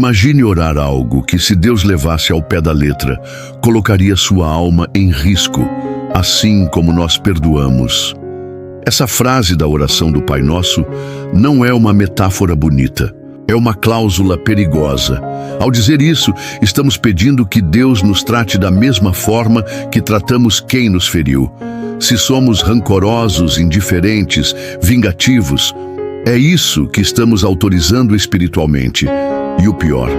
Imagine orar algo que, se Deus levasse ao pé da letra, colocaria sua alma em risco, assim como nós perdoamos. Essa frase da oração do Pai Nosso não é uma metáfora bonita, é uma cláusula perigosa. Ao dizer isso, estamos pedindo que Deus nos trate da mesma forma que tratamos quem nos feriu. Se somos rancorosos, indiferentes, vingativos, é isso que estamos autorizando espiritualmente. E o pior,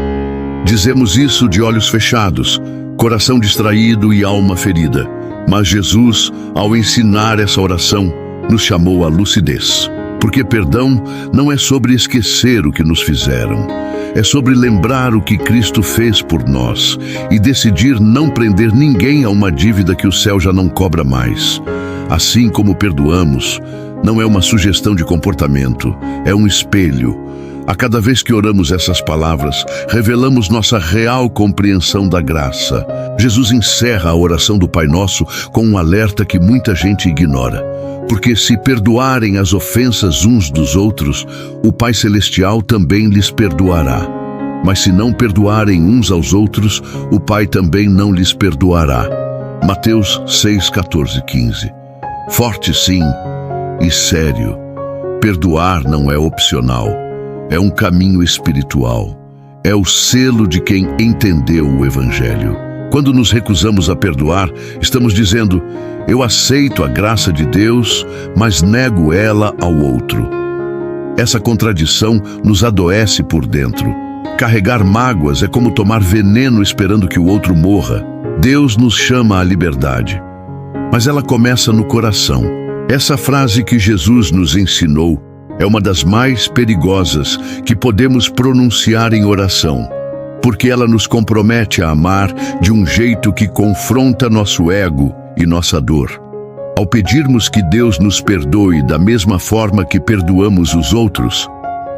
dizemos isso de olhos fechados, coração distraído e alma ferida. Mas Jesus, ao ensinar essa oração, nos chamou à lucidez. Porque perdão não é sobre esquecer o que nos fizeram. É sobre lembrar o que Cristo fez por nós e decidir não prender ninguém a uma dívida que o céu já não cobra mais. Assim como perdoamos, não é uma sugestão de comportamento, é um espelho. A cada vez que oramos essas palavras, revelamos nossa real compreensão da graça. Jesus encerra a oração do Pai Nosso com um alerta que muita gente ignora. Porque se perdoarem as ofensas uns dos outros, o Pai Celestial também lhes perdoará. Mas se não perdoarem uns aos outros, o Pai também não lhes perdoará. Mateus 6, 14, 15. Forte sim, e sério. Perdoar não é opcional. É um caminho espiritual. É o selo de quem entendeu o Evangelho. Quando nos recusamos a perdoar, estamos dizendo: eu aceito a graça de Deus, mas nego ela ao outro. Essa contradição nos adoece por dentro. Carregar mágoas é como tomar veneno esperando que o outro morra. Deus nos chama à liberdade, mas ela começa no coração. Essa frase que Jesus nos ensinou é uma das mais perigosas que podemos pronunciar em oração, porque ela nos compromete a amar de um jeito que confronta nosso ego e nossa dor. Ao pedirmos que Deus nos perdoe da mesma forma que perdoamos os outros,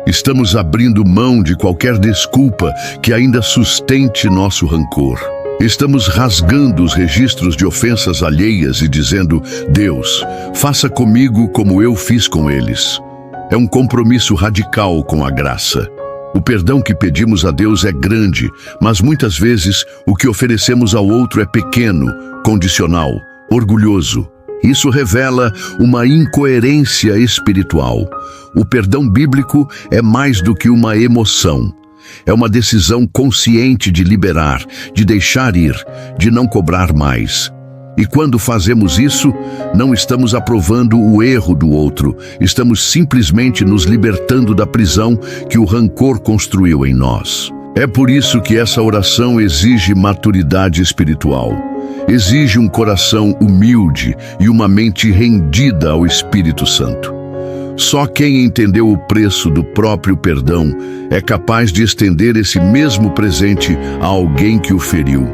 estamos abrindo mão de qualquer desculpa que ainda sustente nosso rancor. Estamos rasgando os registros de ofensas alheias e dizendo: Deus, faça comigo como eu fiz com eles. É um compromisso radical com a graça. O perdão que pedimos a Deus é grande, mas muitas vezes o que oferecemos ao outro é pequeno, condicional, orgulhoso. Isso revela uma incoerência espiritual. O perdão bíblico é mais do que uma emoção. É uma decisão consciente de liberar, de deixar ir, de não cobrar mais. E quando fazemos isso, não estamos aprovando o erro do outro, estamos simplesmente nos libertando da prisão que o rancor construiu em nós. É por isso que essa oração exige maturidade espiritual. Exige um coração humilde e uma mente rendida ao Espírito Santo. Só quem entendeu o preço do próprio perdão é capaz de estender esse mesmo presente a alguém que o feriu.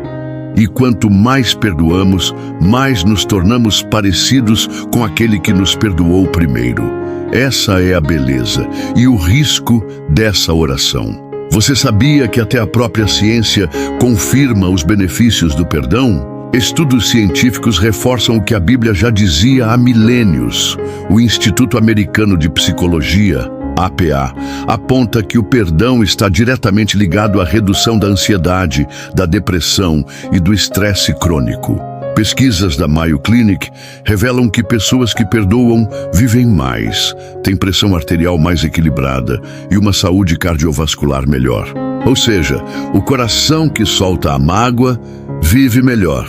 E quanto mais perdoamos, mais nos tornamos parecidos com aquele que nos perdoou primeiro. Essa é a beleza e o risco dessa oração. Você sabia que até a própria ciência confirma os benefícios do perdão? Estudos científicos reforçam o que a Bíblia já dizia há milênios. O Instituto Americano de Psicologia, APA, aponta que o perdão está diretamente ligado à redução da ansiedade, da depressão e do estresse crônico. Pesquisas da Mayo Clinic revelam que pessoas que perdoam vivem mais, têm pressão arterial mais equilibrada e uma saúde cardiovascular melhor. Ou seja, o coração que solta a mágoa vive melhor.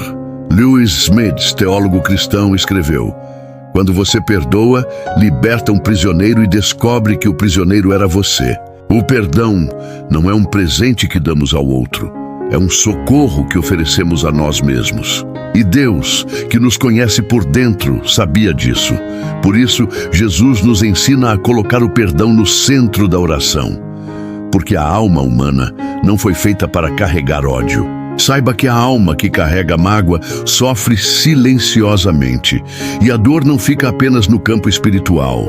Lewis Smith, teólogo cristão, escreveu: quando você perdoa, liberta um prisioneiro e descobre que o prisioneiro era você. O perdão não é um presente que damos ao outro, é um socorro que oferecemos a nós mesmos. E Deus, que nos conhece por dentro, sabia disso. Por isso, Jesus nos ensina a colocar o perdão no centro da oração. Porque a alma humana não foi feita para carregar ódio. Saiba que a alma que carrega mágoa sofre silenciosamente. E a dor não fica apenas no campo espiritual.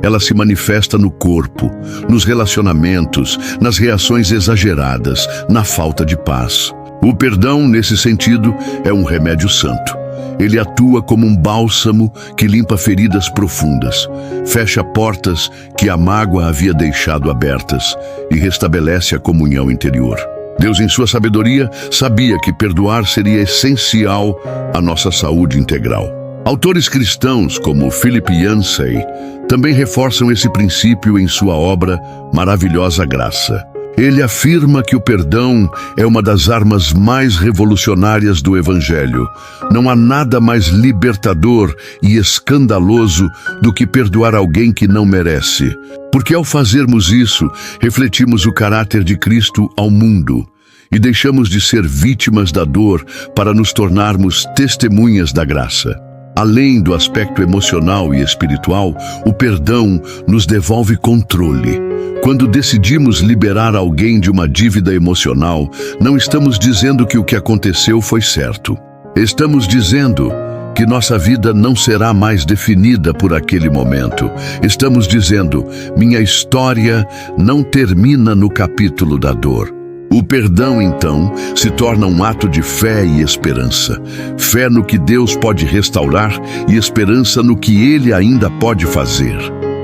Ela se manifesta no corpo, nos relacionamentos, nas reações exageradas, na falta de paz. O perdão, nesse sentido, é um remédio santo. Ele atua como um bálsamo que limpa feridas profundas, fecha portas que a mágoa havia deixado abertas e restabelece a comunhão interior. Deus, em sua sabedoria, sabia que perdoar seria essencial à nossa saúde integral. Autores cristãos como Philip Yancey também reforçam esse princípio em sua obra Maravilhosa Graça. Ele afirma que o perdão é uma das armas mais revolucionárias do Evangelho. Não há nada mais libertador e escandaloso do que perdoar alguém que não merece. Porque ao fazermos isso, refletimos o caráter de Cristo ao mundo e deixamos de ser vítimas da dor para nos tornarmos testemunhas da graça. Além do aspecto emocional e espiritual, o perdão nos devolve controle. Quando decidimos liberar alguém de uma dívida emocional, não estamos dizendo que o que aconteceu foi certo. Estamos dizendo que nossa vida não será mais definida por aquele momento. Estamos dizendo, minha história não termina no capítulo da dor. O perdão, então, se torna um ato de fé e esperança. Fé no que Deus pode restaurar e esperança no que Ele ainda pode fazer.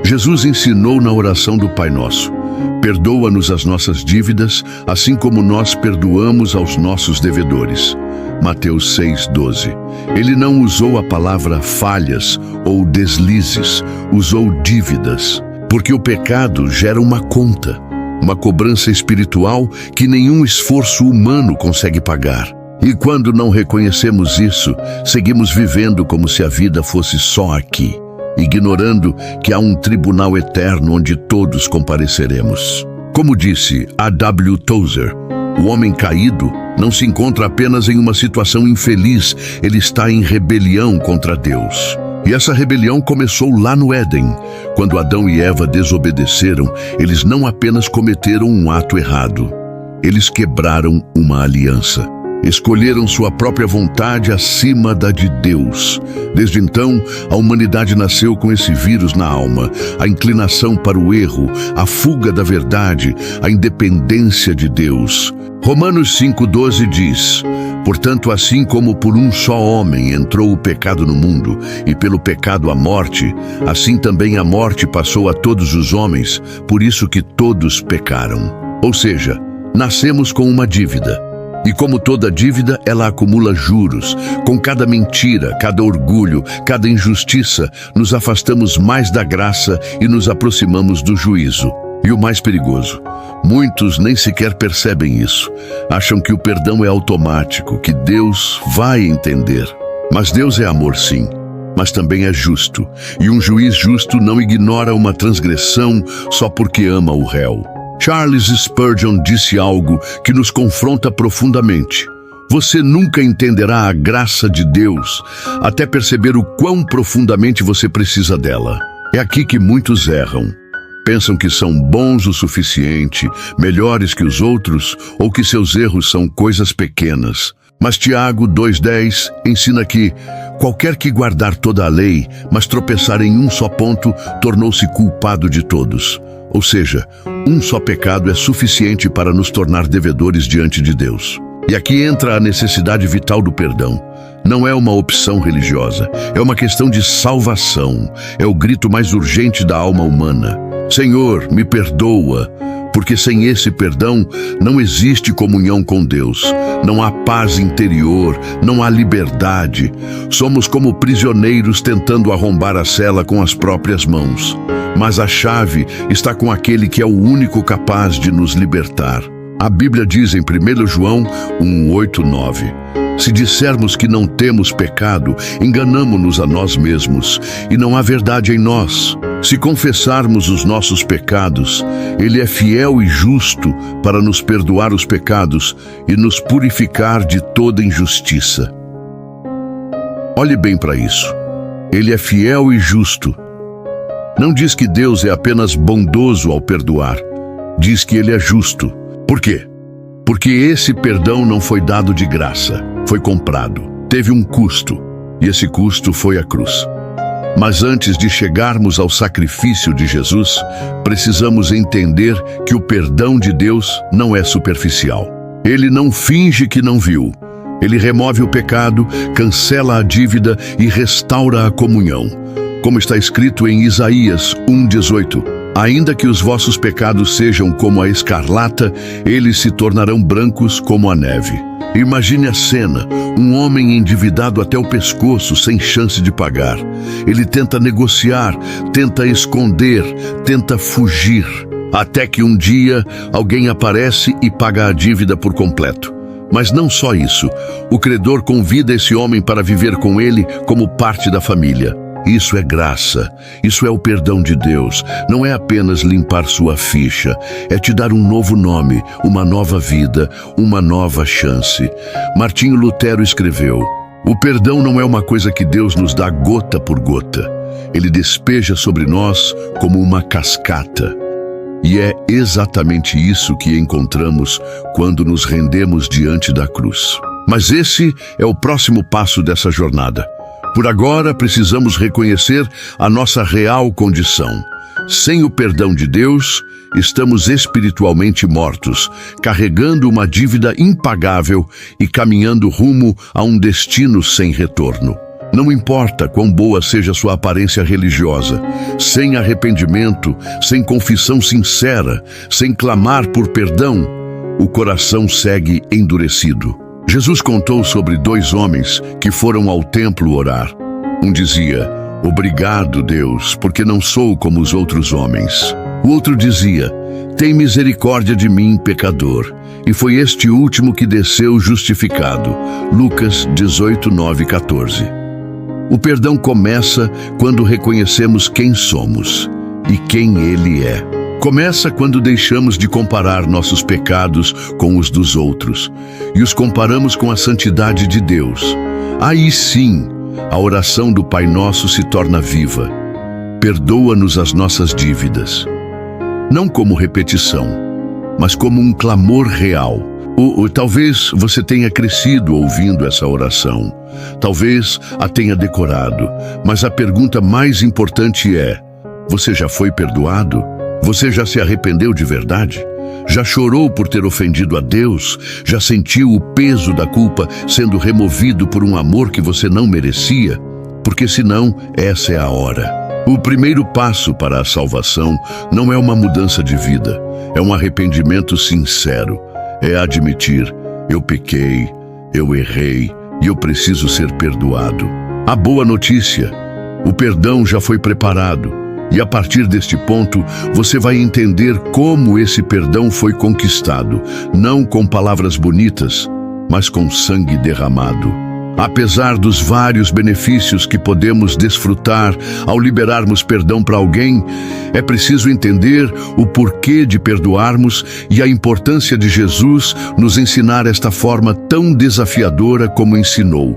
Jesus ensinou na oração do Pai Nosso: perdoa-nos as nossas dívidas, assim como nós perdoamos aos nossos devedores. Mateus 6,12. Ele não usou a palavra falhas ou deslizes, usou dívidas, porque o pecado gera uma conta. Uma cobrança espiritual que nenhum esforço humano consegue pagar. E quando não reconhecemos isso, seguimos vivendo como se a vida fosse só aqui, ignorando que há um tribunal eterno onde todos compareceremos. Como disse A.W. Tozer, o homem caído não se encontra apenas em uma situação infeliz, ele está em rebelião contra Deus. E essa rebelião começou lá no Éden. Quando Adão e Eva desobedeceram, eles não apenas cometeram um ato errado, eles quebraram uma aliança. Escolheram sua própria vontade acima da de Deus. Desde então, a humanidade nasceu com esse vírus na alma, a inclinação para o erro, a fuga da verdade, a independência de Deus. Romanos 5,12 diz: portanto, assim como por um só homem entrou o pecado no mundo, e pelo pecado a morte, assim também a morte passou a todos os homens, por isso que todos pecaram. Ou seja, nascemos com uma dívida. E como toda dívida, ela acumula juros. Com cada mentira, cada orgulho, cada injustiça, nos afastamos mais da graça e nos aproximamos do juízo. E o mais perigoso, muitos nem sequer percebem isso. Acham que o perdão é automático, que Deus vai entender. Mas Deus é amor, sim, mas também é justo. E um juiz justo não ignora uma transgressão só porque ama o réu. Charles Spurgeon disse algo que nos confronta profundamente. Você nunca entenderá a graça de Deus até perceber o quão profundamente você precisa dela. É aqui que muitos erram. Pensam que são bons o suficiente, melhores que os outros, ou que seus erros são coisas pequenas. Mas Tiago 2,10 ensina que qualquer que guardar toda a lei, mas tropeçar em um só ponto, tornou-se culpado de todos. Ou seja, um só pecado é suficiente para nos tornar devedores diante de Deus. E aqui entra a necessidade vital do perdão. Não é uma opção religiosa, é uma questão de salvação. É o grito mais urgente da alma humana. Senhor, me perdoa, porque sem esse perdão não existe comunhão com Deus. Não há paz interior, não há liberdade. Somos como prisioneiros tentando arrombar a cela com as próprias mãos. Mas a chave está com aquele que é o único capaz de nos libertar. A Bíblia diz em 1 João 1:8-9: se dissermos que não temos pecado, enganamo-nos a nós mesmos, e não há verdade em nós. Se confessarmos os nossos pecados, Ele é fiel e justo para nos perdoar os pecados e nos purificar de toda injustiça. Olhe bem para isso. Ele é fiel e justo. Não diz que Deus é apenas bondoso ao perdoar. Diz que Ele é justo. Por quê? Porque esse perdão não foi dado de graça. Foi comprado. Teve um custo. E esse custo foi a cruz. Mas antes de chegarmos ao sacrifício de Jesus, precisamos entender que o perdão de Deus não é superficial. Ele não finge que não viu. Ele remove o pecado, cancela a dívida e restaura a comunhão. Como está escrito em Isaías 1:18, ainda que os vossos pecados sejam como a escarlata, eles se tornarão brancos como a neve. Imagine a cena, um homem endividado até o pescoço, sem chance de pagar. Ele tenta negociar, tenta esconder, tenta fugir, até que um dia alguém aparece e paga a dívida por completo. Mas não só isso, o credor convida esse homem para viver com ele como parte da família. Isso é graça, isso é o perdão de Deus. Não é apenas limpar sua ficha, é te dar um novo nome, uma nova vida, uma nova chance. Martinho Lutero escreveu: o perdão não é uma coisa que Deus nos dá gota por gota. Ele despeja sobre nós como uma cascata. E é exatamente isso que encontramos quando nos rendemos diante da cruz. Mas esse é o próximo passo dessa jornada. Por agora, precisamos reconhecer a nossa real condição. Sem o perdão de Deus, estamos espiritualmente mortos, carregando uma dívida impagável e caminhando rumo a um destino sem retorno. Não importa quão boa seja sua aparência religiosa, sem arrependimento, sem confissão sincera, sem clamar por perdão, o coração segue endurecido. Jesus contou sobre 2 homens que foram ao templo orar. Um dizia: obrigado, Deus, porque não sou como os outros homens. O outro dizia: tem misericórdia de mim, pecador. E foi este último que desceu justificado. Lucas 18:9-14. O perdão começa quando reconhecemos quem somos e quem Ele é. Começa quando deixamos de comparar nossos pecados com os dos outros e os comparamos com a santidade de Deus. Aí sim, a oração do Pai Nosso se torna viva. Perdoa-nos as nossas dívidas. Não como repetição, mas como um clamor real. Talvez você tenha crescido ouvindo essa oração. Talvez a tenha decorado. Mas a pergunta mais importante é: você já foi perdoado? Você já se arrependeu de verdade? Já chorou por ter ofendido a Deus? Já sentiu o peso da culpa sendo removido por um amor que você não merecia? Porque senão, essa é a hora. O primeiro passo para a salvação não é uma mudança de vida, é um arrependimento sincero. É admitir: eu pequei, eu errei e eu preciso ser perdoado. A boa notícia: o perdão já foi preparado. E a partir deste ponto, você vai entender como esse perdão foi conquistado, não com palavras bonitas, mas com sangue derramado. Apesar dos vários benefícios que podemos desfrutar ao liberarmos perdão para alguém, é preciso entender o porquê de perdoarmos e a importância de Jesus nos ensinar esta forma tão desafiadora como ensinou.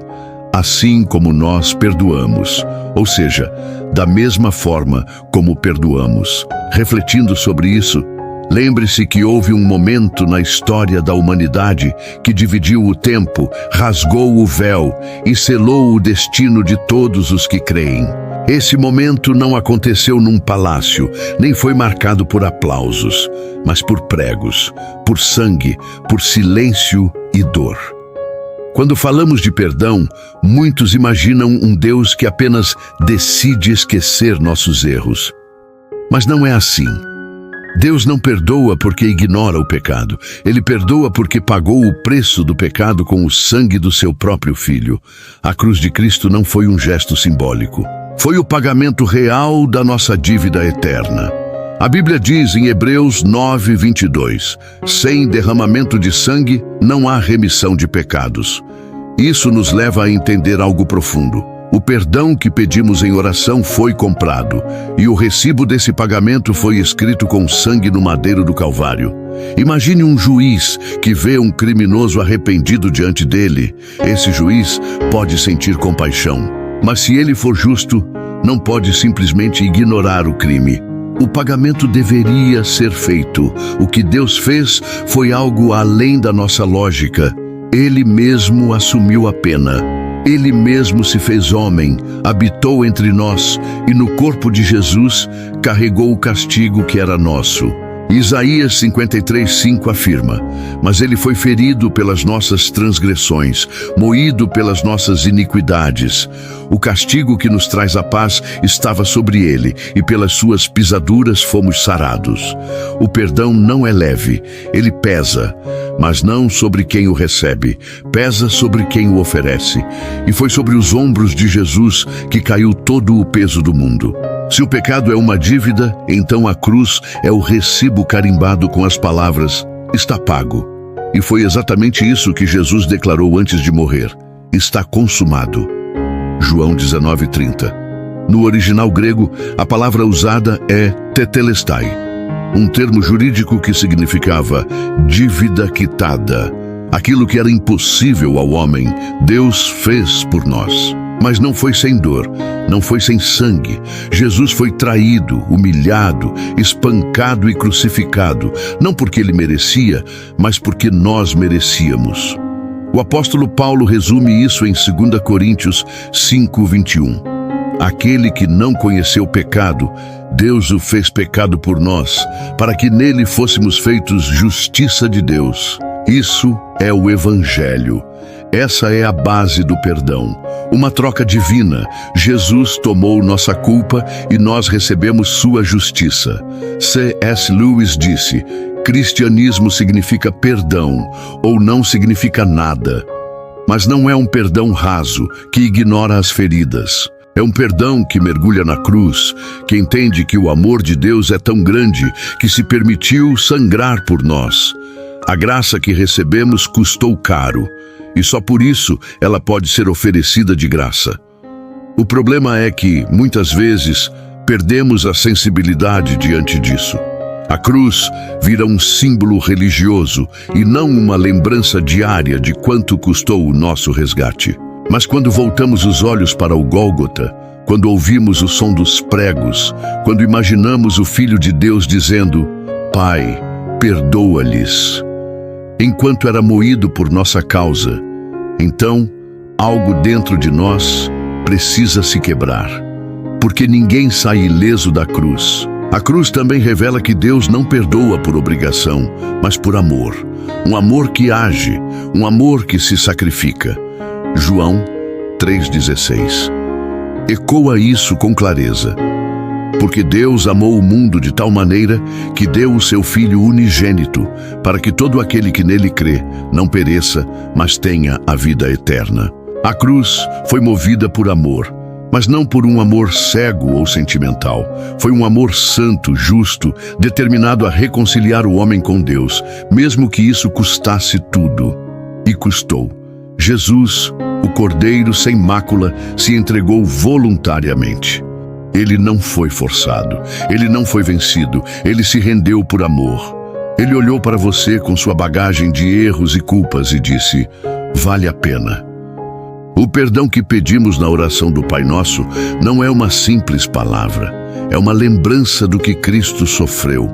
Assim como nós perdoamos, ou seja, da mesma forma como perdoamos. Refletindo sobre isso, lembre-se que houve um momento na história da humanidade que dividiu o tempo, rasgou o véu e selou o destino de todos os que creem. Esse momento não aconteceu num palácio, nem foi marcado por aplausos, mas por pregos, por sangue, por silêncio e dor. Quando falamos de perdão, muitos imaginam um Deus que apenas decide esquecer nossos erros. Mas não é assim. Deus não perdoa porque ignora o pecado. Ele perdoa porque pagou o preço do pecado com o sangue do seu próprio Filho. A cruz de Cristo não foi um gesto simbólico. Foi o pagamento real da nossa dívida eterna. A Bíblia diz em Hebreus 9:22, sem derramamento de sangue não há remissão de pecados. Isso nos leva a entender algo profundo. O perdão que pedimos em oração foi comprado, e o recibo desse pagamento foi escrito com sangue no madeiro do Calvário. Imagine um juiz que vê um criminoso arrependido diante dele. Esse juiz pode sentir compaixão, mas se ele for justo, não pode simplesmente ignorar o crime. O pagamento deveria ser feito. O que Deus fez foi algo além da nossa lógica. Ele mesmo assumiu a pena. Ele mesmo se fez homem, habitou entre nós e no corpo de Jesus carregou o castigo que era nosso. Isaías 53:5 afirma: mas ele foi ferido pelas nossas transgressões, moído pelas nossas iniquidades. O castigo que nos traz a paz estava sobre ele, e pelas suas pisaduras fomos sarados. O perdão não é leve, ele pesa, mas não sobre quem o recebe, pesa sobre quem o oferece. E foi sobre os ombros de Jesus que caiu todo o peso do mundo. Se o pecado é uma dívida, então a cruz é o recibo carimbado com as palavras: está pago. E foi exatamente isso que Jesus declarou antes de morrer: está consumado. João 19:30. No original grego, a palavra usada é tetelestai, um termo jurídico que significava dívida quitada. Aquilo que era impossível ao homem, Deus fez por nós. Mas não foi sem dor, não foi sem sangue. Jesus foi traído, humilhado, espancado e crucificado, não porque ele merecia, mas porque nós merecíamos. O apóstolo Paulo resume isso em 2 Coríntios 5:21. Aquele que não conheceu pecado, Deus o fez pecado por nós, para que nele fôssemos feitos justiça de Deus. Isso é o Evangelho. Essa é a base do perdão. Uma troca divina. Jesus tomou nossa culpa e nós recebemos sua justiça. C.S. Lewis disse: cristianismo significa perdão, ou não significa nada. Mas não é um perdão raso, que ignora as feridas. É um perdão que mergulha na cruz, que entende que o amor de Deus é tão grande que se permitiu sangrar por nós. A graça que recebemos custou caro, e só por isso ela pode ser oferecida de graça. O problema é que, muitas vezes, perdemos a sensibilidade diante disso. A cruz vira um símbolo religioso e não uma lembrança diária de quanto custou o nosso resgate. Mas quando voltamos os olhos para o Gólgota, quando ouvimos o som dos pregos, quando imaginamos o Filho de Deus dizendo: Pai, perdoa-lhes, enquanto era moído por nossa causa, então algo dentro de nós precisa se quebrar, porque ninguém sai ileso da cruz. A cruz também revela que Deus não perdoa por obrigação, mas por amor. Um amor que age, um amor que se sacrifica. João 3,16. Ecoa isso com clareza. Porque Deus amou o mundo de tal maneira que deu o seu Filho unigênito, para que todo aquele que nele crê não pereça, mas tenha a vida eterna. A cruz foi movida por amor, mas não por um amor cego ou sentimental. Foi um amor santo, justo, determinado a reconciliar o homem com Deus, mesmo que isso custasse tudo. E custou. Jesus, o Cordeiro sem mácula, se entregou voluntariamente. Ele não foi forçado, ele não foi vencido, ele se rendeu por amor. Ele olhou para você com sua bagagem de erros e culpas e disse: vale a pena. O perdão que pedimos na oração do Pai Nosso não é uma simples palavra, é uma lembrança do que Cristo sofreu.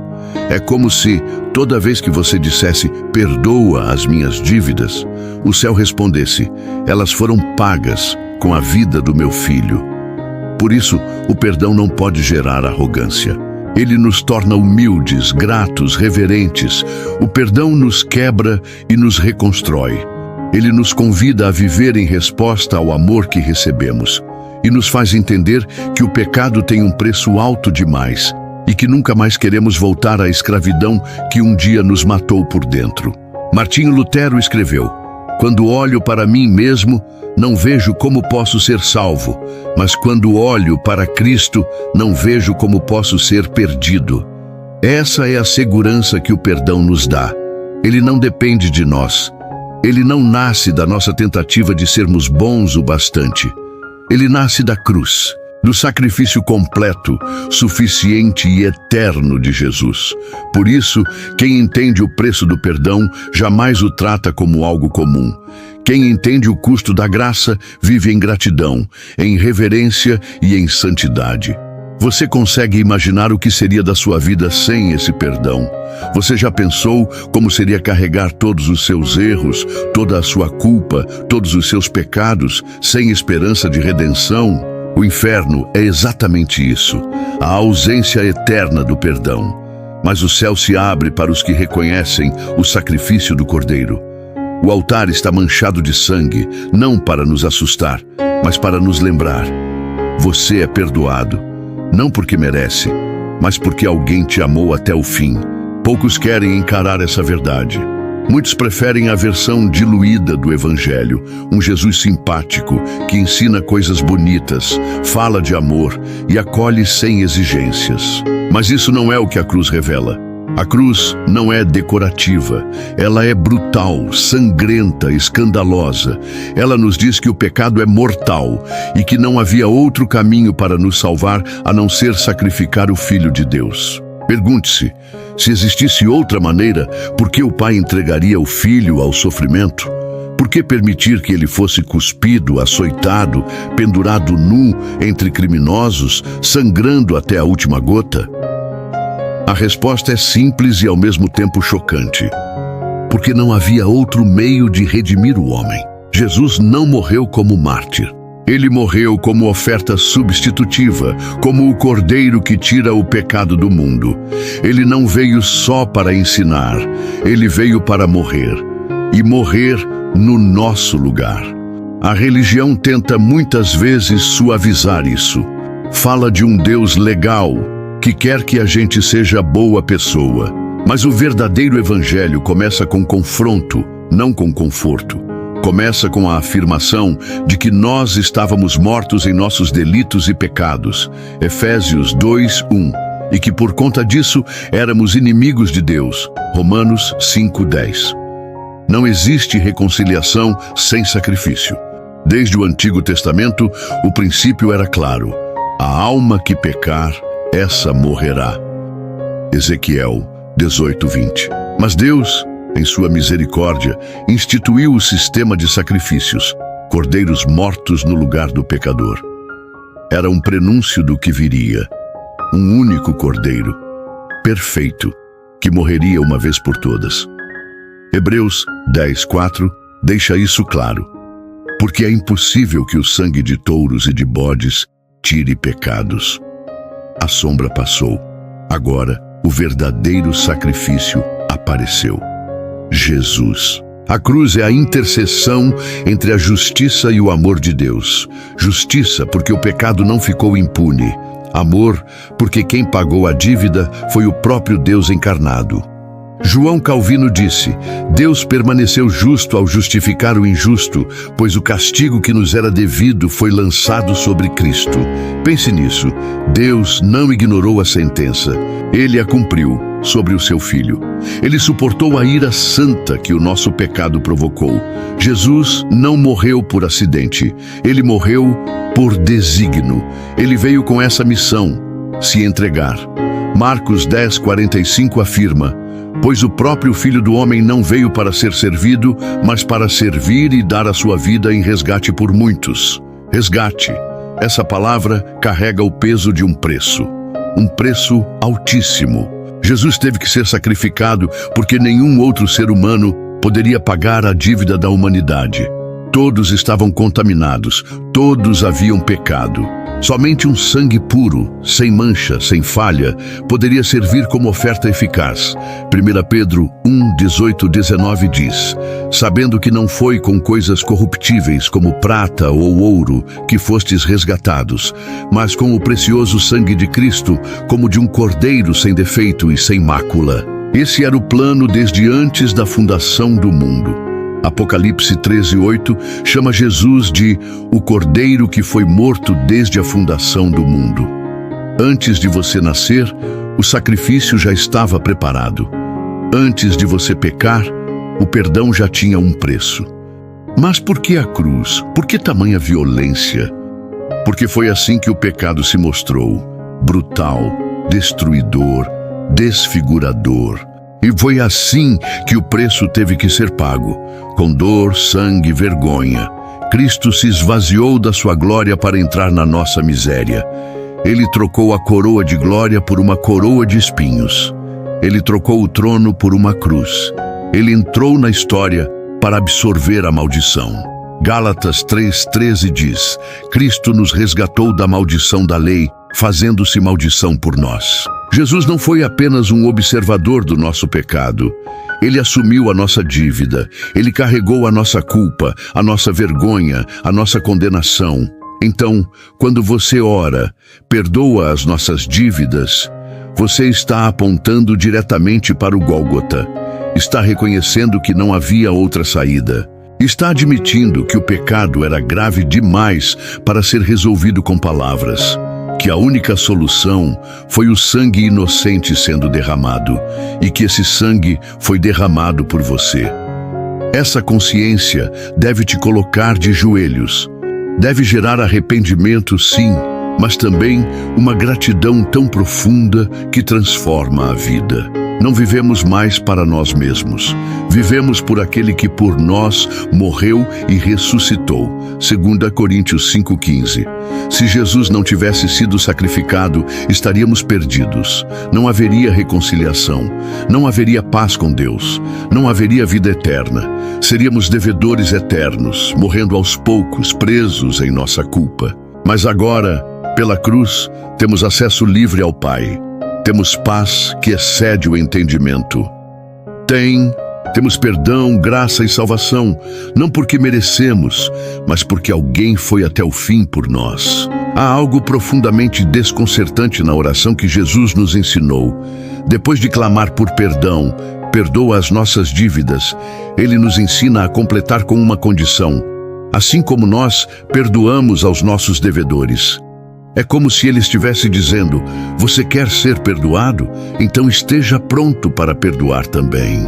É como se, toda vez que você dissesse: perdoa as minhas dívidas, o céu respondesse: elas foram pagas com a vida do meu filho. Por isso, o perdão não pode gerar arrogância. Ele nos torna humildes, gratos, reverentes. O perdão nos quebra e nos reconstrói. Ele nos convida a viver em resposta ao amor que recebemos e nos faz entender que o pecado tem um preço alto demais e que nunca mais queremos voltar à escravidão que um dia nos matou por dentro. Martinho Lutero escreveu: quando olho para mim mesmo, não vejo como posso ser salvo, mas quando olho para Cristo, não vejo como posso ser perdido. Essa é a segurança que o perdão nos dá. Ele não depende de nós. Ele não nasce da nossa tentativa de sermos bons o bastante. Ele nasce da cruz, do sacrifício completo, suficiente e eterno de Jesus. Por isso, quem entende o preço do perdão jamais o trata como algo comum. Quem entende o custo da graça vive em gratidão, em reverência e em santidade. Você consegue imaginar o que seria da sua vida sem esse perdão? Você já pensou como seria carregar todos os seus erros, toda a sua culpa, todos os seus pecados, sem esperança de redenção? O inferno é exatamente isso, a ausência eterna do perdão. Mas o céu se abre para os que reconhecem o sacrifício do Cordeiro. O altar está manchado de sangue, não para nos assustar, mas para nos lembrar. Você é perdoado, não porque merece, mas porque alguém te amou até o fim. Poucos querem encarar essa verdade. Muitos preferem a versão diluída do Evangelho, um Jesus simpático, que ensina coisas bonitas, fala de amor e acolhe sem exigências. Mas isso não é o que a cruz revela. A cruz não é decorativa, ela é brutal, sangrenta, escandalosa. Ela nos diz que o pecado é mortal e que não havia outro caminho para nos salvar a não ser sacrificar o Filho de Deus. Pergunte-se, se existisse outra maneira, por que o Pai entregaria o Filho ao sofrimento? Por que permitir que ele fosse cuspido, açoitado, pendurado nu entre criminosos, sangrando até a última gota? A resposta é simples e ao mesmo tempo chocante. Porque não havia outro meio de redimir o homem. Jesus não morreu como mártir. Ele morreu como oferta substitutiva, como o Cordeiro que tira o pecado do mundo. Ele não veio só para ensinar, ele veio para morrer. E morrer no nosso lugar. A religião tenta muitas vezes suavizar isso. Fala de um Deus legal, que quer que a gente seja boa pessoa. Mas o verdadeiro evangelho começa com confronto, não com conforto. Começa com a afirmação de que nós estávamos mortos em nossos delitos e pecados, Efésios 2:1, e que por conta disso éramos inimigos de Deus, Romanos 5:10. Não existe reconciliação sem sacrifício. Desde o Antigo Testamento, o princípio era claro: a alma que pecar, essa morrerá. Ezequiel 18:20. Mas Deus, em sua misericórdia, instituiu o sistema de sacrifícios, cordeiros mortos no lugar do pecador. Era um prenúncio do que viria, um único cordeiro, perfeito, que morreria uma vez por todas. Hebreus 10:4 deixa isso claro, porque é impossível que o sangue de touros e de bodes tire pecados. A sombra passou, agora o verdadeiro sacrifício apareceu. Jesus. A cruz é a interseção entre a justiça e o amor de Deus. Justiça, porque o pecado não ficou impune. Amor, porque quem pagou a dívida foi o próprio Deus encarnado. João Calvino disse: Deus permaneceu justo ao justificar o injusto, pois o castigo que nos era devido foi lançado sobre Cristo. Pense nisso. Deus não ignorou a sentença. Ele a cumpriu sobre o seu Filho. Ele suportou a ira santa que o nosso pecado provocou. Jesus não morreu por acidente. Ele morreu por desígnio. Ele veio com essa missão: se entregar. Marcos 10:45 afirma: pois o próprio Filho do Homem não veio para ser servido, mas para servir e dar a sua vida em resgate por muitos. Resgate. Essa palavra carrega o peso de um preço altíssimo. Jesus teve que ser sacrificado porque nenhum outro ser humano poderia pagar a dívida da humanidade. Todos estavam contaminados, todos haviam pecado. Somente um sangue puro, sem mancha, sem falha, poderia servir como oferta eficaz. 1 Pedro 1:18-19 diz: sabendo que não foi com coisas corruptíveis como prata ou ouro que fostes resgatados, mas com o precioso sangue de Cristo, como de um cordeiro sem defeito e sem mácula. Esse era o plano desde antes da fundação do mundo. Apocalipse 13:8 chama Jesus de o Cordeiro que foi morto desde a fundação do mundo. Antes de você nascer, o sacrifício já estava preparado. Antes de você pecar, o perdão já tinha um preço. Mas por que a cruz? Por que tamanha violência? Porque foi assim que o pecado se mostrou: brutal, destruidor, desfigurador. E foi assim que o preço teve que ser pago, com dor, sangue e vergonha. Cristo se esvaziou da sua glória para entrar na nossa miséria. Ele trocou a coroa de glória por uma coroa de espinhos. Ele trocou o trono por uma cruz. Ele entrou na história para absorver a maldição. Gálatas 3:13 diz: Cristo nos resgatou da maldição da lei, fazendo-se maldição por nós. Jesus não foi apenas um observador do nosso pecado. Ele assumiu a nossa dívida, ele carregou a nossa culpa, a nossa vergonha, a nossa condenação. Então, quando você ora, perdoa as nossas dívidas, você está apontando diretamente para o Gólgota. Está reconhecendo que não havia outra saída. Está admitindo que o pecado era grave demais para ser resolvido com palavras. Que a única solução foi o sangue inocente sendo derramado, e que esse sangue foi derramado por você. Essa consciência deve te colocar de joelhos. Deve gerar arrependimento, sim, mas também uma gratidão tão profunda que transforma a vida. Não vivemos mais para nós mesmos. Vivemos por aquele que por nós morreu e ressuscitou. 2 Coríntios 5,15. Se Jesus não tivesse sido sacrificado, estaríamos perdidos. Não haveria reconciliação. Não haveria paz com Deus. Não haveria vida eterna. Seríamos devedores eternos, morrendo aos poucos, presos em nossa culpa. Mas agora, pela cruz, temos acesso livre ao Pai. Temos paz que excede o entendimento. Temos perdão, graça e salvação, não porque merecemos, mas porque alguém foi até o fim por nós. Há algo profundamente desconcertante na oração que Jesus nos ensinou. Depois de clamar por perdão, perdoa as nossas dívidas, Ele nos ensina a completar com uma condição. Assim como nós perdoamos aos nossos devedores. É como se Ele estivesse dizendo: você quer ser perdoado? Então esteja pronto para perdoar também.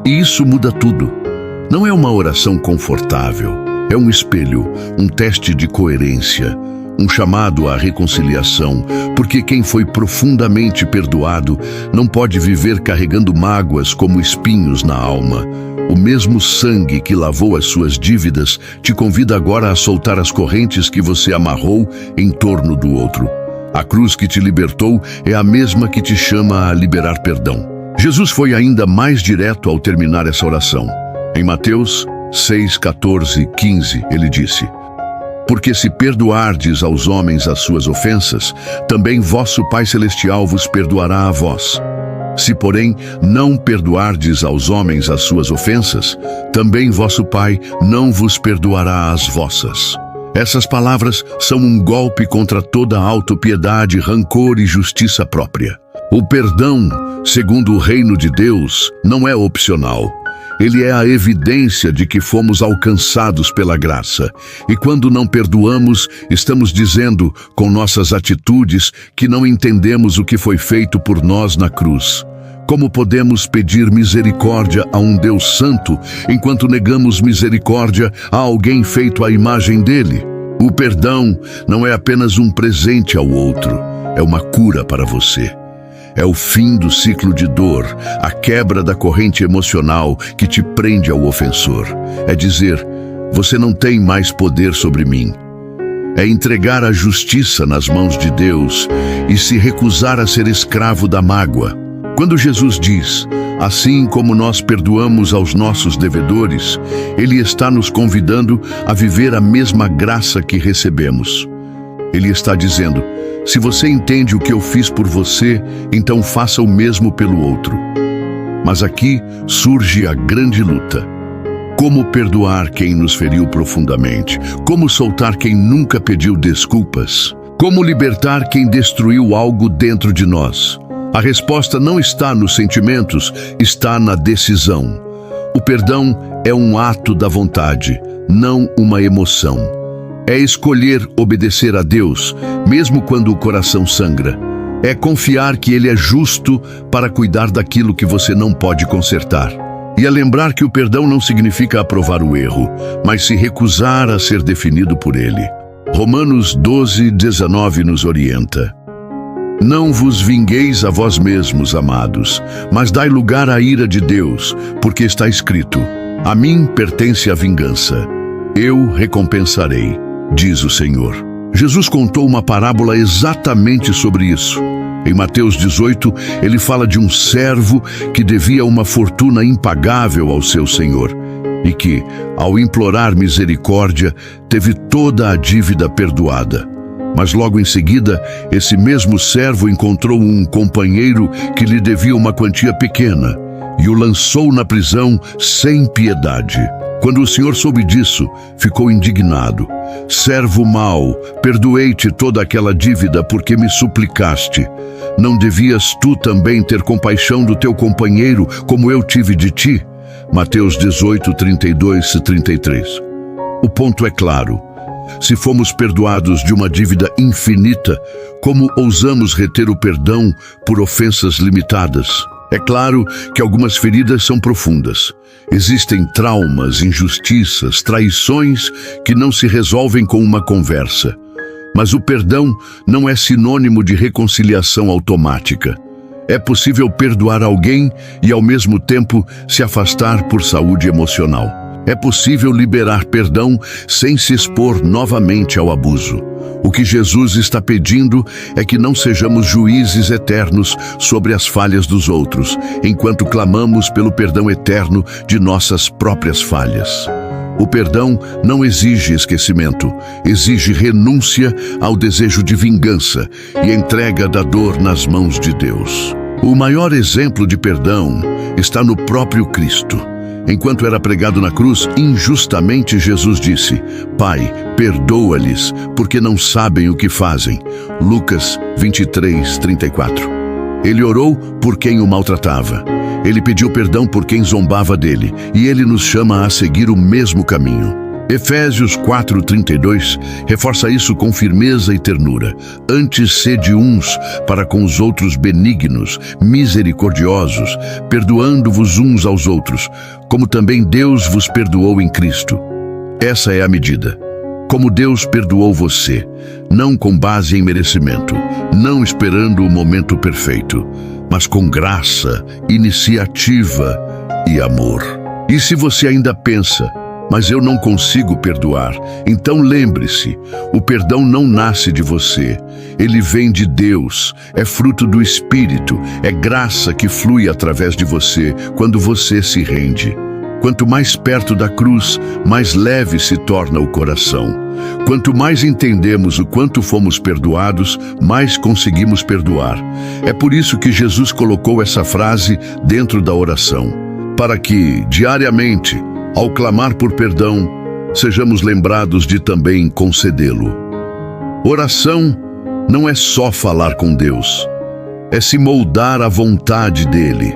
E isso muda tudo. Não é uma oração confortável, é um espelho, um teste de coerência, um chamado à reconciliação, porque quem foi profundamente perdoado não pode viver carregando mágoas como espinhos na alma. O mesmo sangue que lavou as suas dívidas te convida agora a soltar as correntes que você amarrou em torno do outro. A cruz que te libertou é a mesma que te chama a liberar perdão. Jesus foi ainda mais direto ao terminar essa oração. Em Mateus 6, 14, 15, ele disse: porque se perdoardes aos homens as suas ofensas, também vosso Pai Celestial vos perdoará a vós. Se, porém, não perdoardes aos homens as suas ofensas, também vosso Pai não vos perdoará as vossas. Essas palavras são um golpe contra toda a autopiedade, rancor e justiça própria. O perdão, segundo o reino de Deus, não é opcional. Ele é a evidência de que fomos alcançados pela graça. E quando não perdoamos, estamos dizendo, com nossas atitudes, que não entendemos o que foi feito por nós na cruz. Como podemos pedir misericórdia a um Deus santo, enquanto negamos misericórdia a alguém feito à imagem dele? O perdão não é apenas um presente ao outro, é uma cura para você. É o fim do ciclo de dor, a quebra da corrente emocional que te prende ao ofensor. É dizer: você não tem mais poder sobre mim. É entregar a justiça nas mãos de Deus e se recusar a ser escravo da mágoa. Quando Jesus diz: assim como nós perdoamos aos nossos devedores, Ele está nos convidando a viver a mesma graça que recebemos. Ele está dizendo: se você entende o que eu fiz por você, então faça o mesmo pelo outro. Mas aqui surge a grande luta. Como perdoar quem nos feriu profundamente? Como soltar quem nunca pediu desculpas? Como libertar quem destruiu algo dentro de nós? A resposta não está nos sentimentos, está na decisão. O perdão é um ato da vontade, não uma emoção. É escolher obedecer a Deus, mesmo quando o coração sangra. É confiar que Ele é justo para cuidar daquilo que você não pode consertar. E é lembrar que o perdão não significa aprovar o erro, mas se recusar a ser definido por ele. Romanos 12, 19 nos orienta. Não vos vingueis a vós mesmos, amados, mas dai lugar à ira de Deus, porque está escrito: a mim pertence a vingança, eu recompensarei, diz o Senhor. Jesus contou uma parábola exatamente sobre isso. Em Mateus 18, ele fala de um servo que devia uma fortuna impagável ao seu senhor e que, ao implorar misericórdia, teve toda a dívida perdoada. Mas logo em seguida, esse mesmo servo encontrou um companheiro que lhe devia uma quantia pequena e o lançou na prisão sem piedade. Quando o senhor soube disso, ficou indignado. Servo mau, perdoei-te toda aquela dívida porque me suplicaste. Não devias tu também ter compaixão do teu companheiro como eu tive de ti? Mateus 18, 32 e 33. O ponto é claro. Se fomos perdoados de uma dívida infinita, como ousamos reter o perdão por ofensas limitadas? É claro que algumas feridas são profundas. Existem traumas, injustiças, traições que não se resolvem com uma conversa. Mas o perdão não é sinônimo de reconciliação automática. É possível perdoar alguém e, ao mesmo tempo, se afastar por saúde emocional. É possível liberar perdão sem se expor novamente ao abuso. O que Jesus está pedindo é que não sejamos juízes eternos sobre as falhas dos outros, enquanto clamamos pelo perdão eterno de nossas próprias falhas. O perdão não exige esquecimento, exige renúncia ao desejo de vingança e entrega da dor nas mãos de Deus. O maior exemplo de perdão está no próprio Cristo. Enquanto era pregado na cruz, injustamente Jesus disse: Pai, perdoa-lhes, porque não sabem o que fazem. Lucas 23, 34. Ele orou por quem o maltratava. Ele pediu perdão por quem zombava dele. E ele nos chama a seguir o mesmo caminho. Efésios 4:32 reforça isso com firmeza e ternura. Antes sede uns para com os outros benignos, misericordiosos, perdoando-vos uns aos outros, como também Deus vos perdoou em Cristo. Essa é a medida. Como Deus perdoou você, não com base em merecimento, não esperando o momento perfeito, mas com graça, iniciativa e amor. E se você ainda pensa: mas eu não consigo perdoar, então lembre-se, o perdão não nasce de você. Ele vem de Deus, é fruto do Espírito, é graça que flui através de você quando você se rende. Quanto mais perto da cruz, mais leve se torna o coração. Quanto mais entendemos o quanto fomos perdoados, mais conseguimos perdoar. É por isso que Jesus colocou essa frase dentro da oração, para que, diariamente, ao clamar por perdão, sejamos lembrados de também concedê-lo. Oração não é só falar com Deus, é se moldar à vontade dele.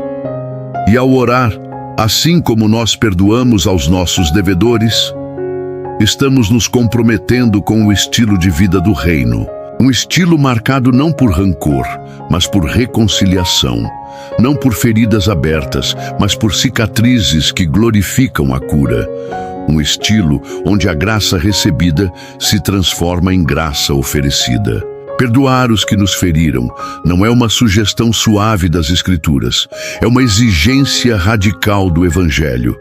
E ao orar, assim como nós perdoamos aos nossos devedores, estamos nos comprometendo com o estilo de vida do reino. Um estilo marcado não por rancor, mas por reconciliação. Não por feridas abertas, mas por cicatrizes que glorificam a cura. Um estilo onde a graça recebida se transforma em graça oferecida. Perdoar os que nos feriram não é uma sugestão suave das Escrituras, é uma exigência radical do Evangelho.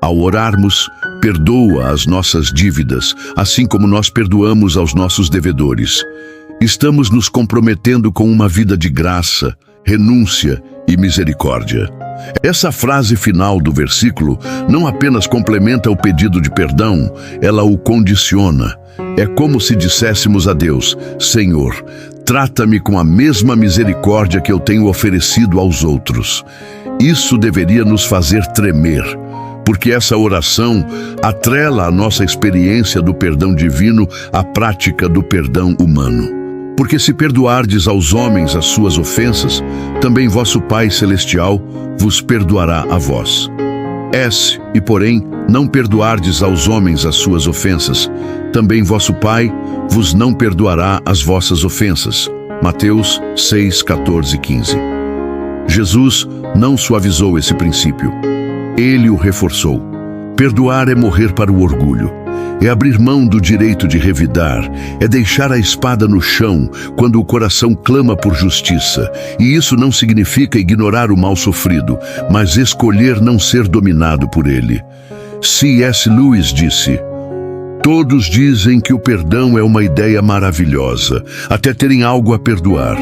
Ao orarmos, perdoa as nossas dívidas, assim como nós perdoamos aos nossos devedores. Estamos nos comprometendo com uma vida de graça, renúncia e misericórdia. Essa frase final do versículo não apenas complementa o pedido de perdão, ela o condiciona. É como se disséssemos a Deus: Senhor, trata-me com a mesma misericórdia que eu tenho oferecido aos outros. Isso deveria nos fazer tremer, porque essa oração atrela a nossa experiência do perdão divino à prática do perdão humano. Porque se perdoardes aos homens as suas ofensas, também vosso Pai Celestial vos perdoará a vós. E porém, não perdoardes aos homens as suas ofensas, também vosso Pai vos não perdoará as vossas ofensas. Mateus 6, 14 e 15. Jesus não suavizou esse princípio. Ele o reforçou. Perdoar é morrer para o orgulho. É abrir mão do direito de revidar, é deixar a espada no chão quando o coração clama por justiça. E isso não significa ignorar o mal sofrido, mas escolher não ser dominado por ele. C.S. Lewis disse: todos dizem que o perdão é uma ideia maravilhosa, até terem algo a perdoar.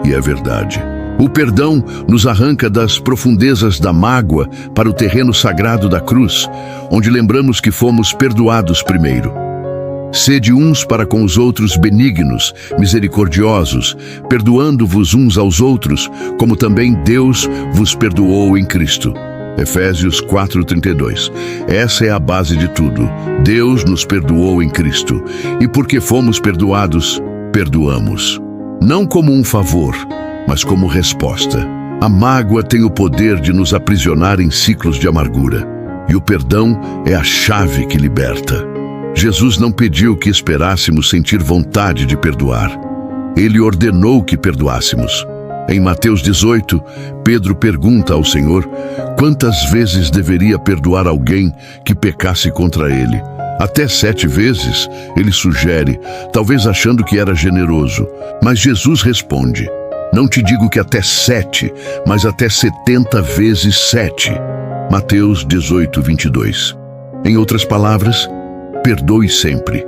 E é verdade. O perdão nos arranca das profundezas da mágoa para o terreno sagrado da cruz, onde lembramos que fomos perdoados primeiro. Sede uns para com os outros benignos, misericordiosos, perdoando-vos uns aos outros, como também Deus vos perdoou em Cristo. Efésios 4:32. Essa é a base de tudo. Deus nos perdoou em Cristo. E porque fomos perdoados, perdoamos. Não como um favor, mas como resposta. A mágoa tem o poder de nos aprisionar em ciclos de amargura. E o perdão é a chave que liberta. Jesus não pediu que esperássemos sentir vontade de perdoar. Ele ordenou que perdoássemos. Em Mateus 18, Pedro pergunta ao Senhor quantas vezes deveria perdoar alguém que pecasse contra ele. Até 7 vezes, ele sugere, talvez achando que era generoso. Mas Jesus responde, não te digo que até 7, mas até 70 vezes 7. Mateus 18:22. Em outras palavras, perdoe sempre.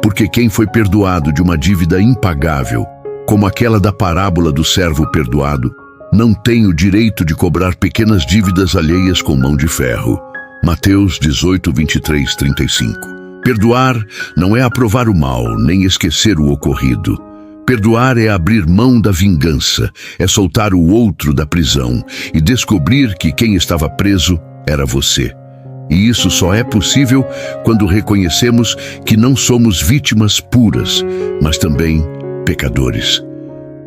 Porque quem foi perdoado de uma dívida impagável, como aquela da parábola do servo perdoado, não tem o direito de cobrar pequenas dívidas alheias com mão de ferro. Mateus 18:23-35. Perdoar não é aprovar o mal, nem esquecer o ocorrido. Perdoar é abrir mão da vingança, é soltar o outro da prisão e descobrir que quem estava preso era você. E isso só é possível quando reconhecemos que não somos vítimas puras, mas também pecadores.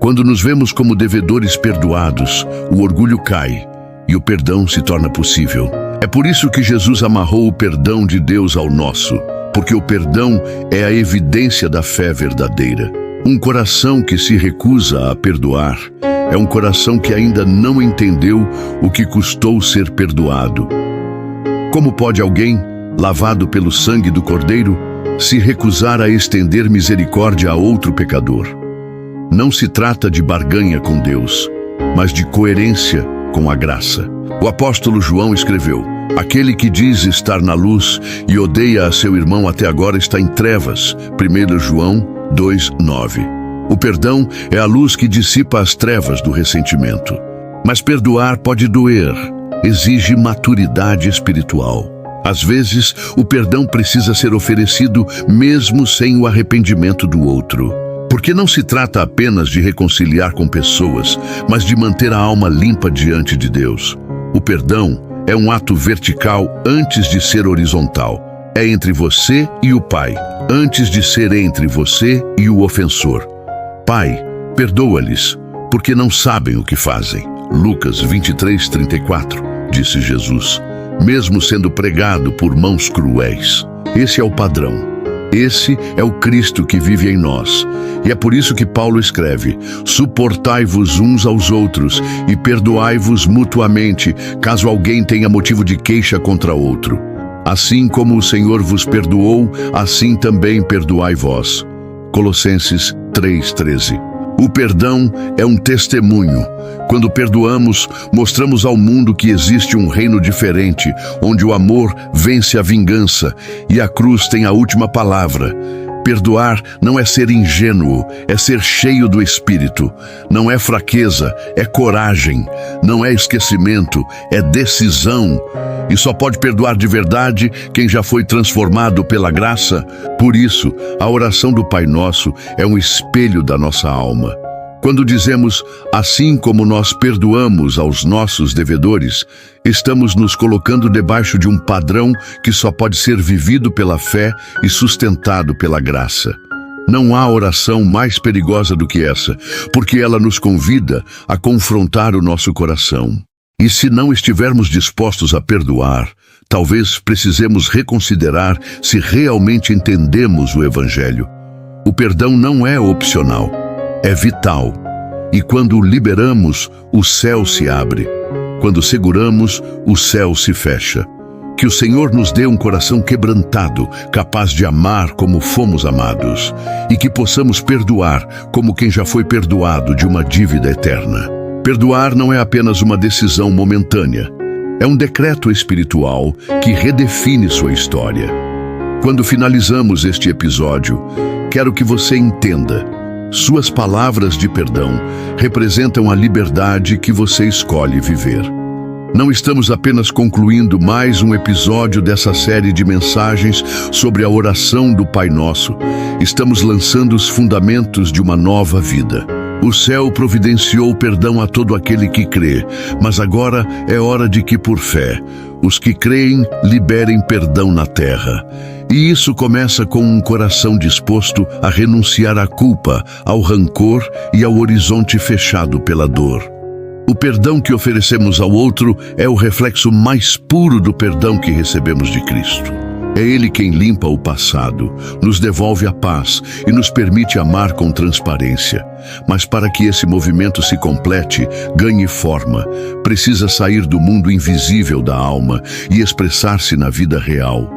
Quando nos vemos como devedores perdoados, o orgulho cai e o perdão se torna possível. É por isso que Jesus amarrou o perdão de Deus ao nosso, porque o perdão é a evidência da fé verdadeira. Um coração que se recusa a perdoar é um coração que ainda não entendeu o que custou ser perdoado. Como pode alguém, lavado pelo sangue do Cordeiro, se recusar a estender misericórdia a outro pecador? Não se trata de barganha com Deus, mas de coerência com a graça. O apóstolo João escreveu, aquele que diz estar na luz e odeia a seu irmão até agora está em trevas. 1 João 2:9. O perdão é a luz que dissipa as trevas do ressentimento. Mas perdoar pode doer, exige maturidade espiritual. Às vezes, o perdão precisa ser oferecido mesmo sem o arrependimento do outro. Porque não se trata apenas de reconciliar com pessoas, mas de manter a alma limpa diante de Deus. O perdão é um ato vertical antes de ser horizontal. É entre você e o Pai, antes de ser entre você e o ofensor. Pai, perdoa-lhes, porque não sabem o que fazem. Lucas 23:34, disse Jesus, mesmo sendo pregado por mãos cruéis. Esse é o padrão. Esse é o Cristo que vive em nós. E é por isso que Paulo escreve, suportai-vos uns aos outros e perdoai-vos mutuamente, caso alguém tenha motivo de queixa contra outro. Assim como o Senhor vos perdoou, assim também perdoai vós. Colossenses 3:13. O perdão é um testemunho. Quando perdoamos, mostramos ao mundo que existe um reino diferente, onde o amor vence a vingança e a cruz tem a última palavra. Perdoar não é ser ingênuo, é ser cheio do Espírito. Não é fraqueza, é coragem. Não é esquecimento, é decisão. E só pode perdoar de verdade quem já foi transformado pela graça. Por isso, a oração do Pai Nosso é um espelho da nossa alma. Quando dizemos, assim como nós perdoamos aos nossos devedores, estamos nos colocando debaixo de um padrão que só pode ser vivido pela fé e sustentado pela graça. Não há oração mais perigosa do que essa, porque ela nos convida a confrontar o nosso coração. E se não estivermos dispostos a perdoar, talvez precisemos reconsiderar se realmente entendemos o Evangelho. O perdão não é opcional, é vital. E quando o liberamos, o céu se abre. Quando seguramos, o céu se fecha. Que o Senhor nos dê um coração quebrantado, capaz de amar como fomos amados. E que possamos perdoar como quem já foi perdoado de uma dívida eterna. Perdoar não é apenas uma decisão momentânea. É um decreto espiritual que redefine sua história. Quando finalizamos este episódio, quero que você entenda. Suas palavras de perdão representam a liberdade que você escolhe viver. Não estamos apenas concluindo mais um episódio dessa série de mensagens sobre a oração do Pai Nosso. Estamos lançando os fundamentos de uma nova vida. O céu providenciou perdão a todo aquele que crê, mas agora é hora de que, por fé, os que creem liberem perdão na terra. E isso começa com um coração disposto a renunciar à culpa, ao rancor e ao horizonte fechado pela dor. O perdão que oferecemos ao outro é o reflexo mais puro do perdão que recebemos de Cristo. É Ele quem limpa o passado, nos devolve a paz e nos permite amar com transparência. Mas para que esse movimento se complete, ganhe forma, precisa sair do mundo invisível da alma e expressar-se na vida real.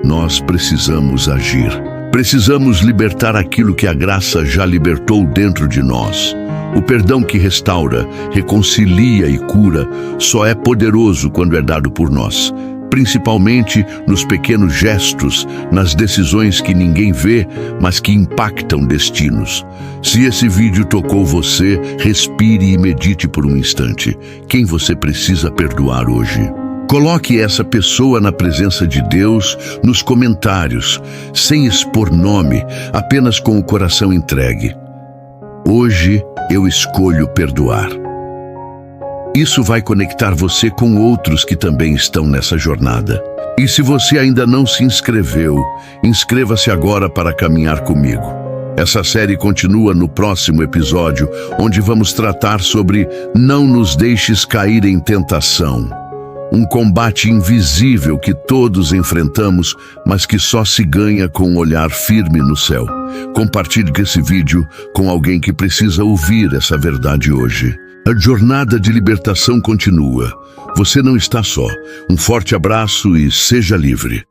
Nós precisamos agir. Precisamos libertar aquilo que a graça já libertou dentro de nós. O perdão que restaura, reconcilia e cura só é poderoso quando é dado por nós, principalmente nos pequenos gestos, nas decisões que ninguém vê, mas que impactam destinos. Se esse vídeo tocou você, respire e medite por um instante. Quem você precisa perdoar hoje? Coloque essa pessoa na presença de Deus nos comentários, sem expor nome, apenas com o coração entregue. Hoje eu escolho perdoar. Isso vai conectar você com outros que também estão nessa jornada. E se você ainda não se inscreveu, inscreva-se agora para caminhar comigo. Essa série continua no próximo episódio, onde vamos tratar sobre Não nos deixes cair em tentação. Um combate invisível que todos enfrentamos, mas que só se ganha com um olhar firme no céu. Compartilhe esse vídeo com alguém que precisa ouvir essa verdade hoje. A jornada de libertação continua. Você não está só. Um forte abraço e seja livre.